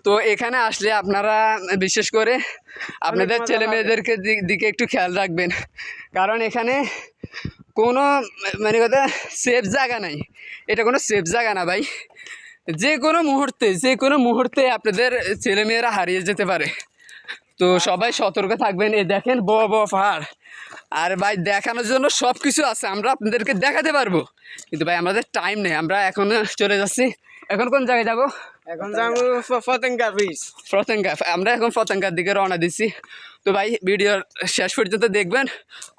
তো এখানে আসলে আপনারা বিশেষ করে আপনাদের ছেলে মেয়েদেরকে দিকে একটু খেয়াল রাখবেন, কারণ এখানে কোনো মানে কথা সেফ জায়গা নাই। এটা কোনো সেফ জায়গা না ভাই। যে কোনো মুহূর্তে আপনাদের ছেলেমেয়েরা হারিয়ে যেতে পারে। তো সবাই সতর্ক থাকবেন। এই দেখেন বড় বড় পাহাড়, আর ভাই দেখানোর জন্য সব কিছু আছে, আমরা আপনাদেরকে দেখাতে পারবো, কিন্তু ভাই আমাদের টাইম নেই। আমরা এখন চলে যাচ্ছি। এখন কোন জায়গায় যাবো? এখন যাবো পতেঙ্গা ব্রিজ। পতেঙ্গা। আমরা এখন পতেঙ্গার দিকে রওনা দিচ্ছি। তো ভাই ভিডিওর শেষ পর্যন্ত দেখবেন,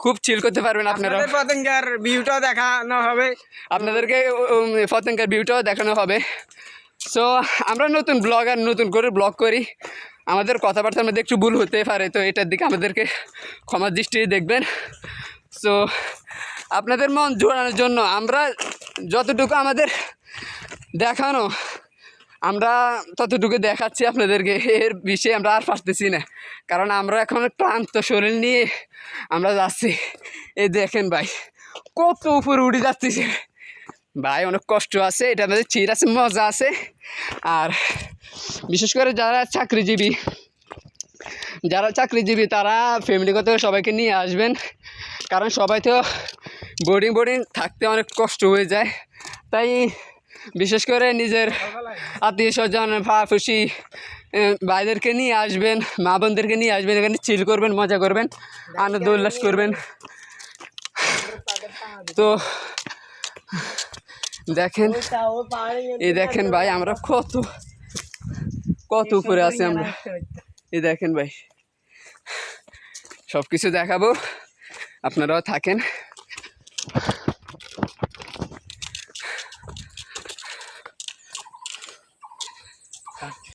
খুব চিল করতে পারবেন আপনারা। পতেঙ্গার ভিউটাও দেখানো হবে, আপনাদেরকে পতেঙ্গার ভিউটাও দেখানো হবে। সো আমরা নতুন ব্লগার, নতুন করে ব্লগ করি, আমাদের কথাবার্তার মধ্যে একটু ভুল হতে পারে, তো এটার দিকে আমাদেরকে ক্ষমার দৃষ্টি দেখবেন। সো আপনাদের মন জোড়ানোর জন্য আমরা যতটুকু আমাদের দেখানো, আমরা ততটুকু দেখাচ্ছি আপনাদেরকে। এর বিষয়ে আমরা আর পারতেছি না, কারণ আমরা এখন ক্লান্ত শরীর নিয়ে আমরা যাচ্ছি। এই দেখেন ভাই কত উপরে উঠে যাচ্ছি ভাই, অনেক কষ্ট আছে, এটা আমাদের চির আছে, মজা আছে। আর বিশেষ করে যারা চাকরিজীবী তারা ফ্যামিলিগত সবাইকে নিয়ে আসবেন, কারণ সবাই তো বোর্ডিং থাকতে অনেক কষ্ট হয়ে যায়। তাই বিশেষ করে নিজের আত্মীয় স্বজন ফুসি ভাইদেরকে নিয়ে আসবেন, মা বোনদেরকে নিয়ে আসবেন, এখানে চিল করবেন, মজা করবেন, আনন্দ উল্লাস করবেন। তো দেখেন, এই দেখেন ভাই আমরা কত উপরে আছি আমরা। এই দেখেন ভাই, সব কিছু দেখাবো, আপনারাও থাকেন।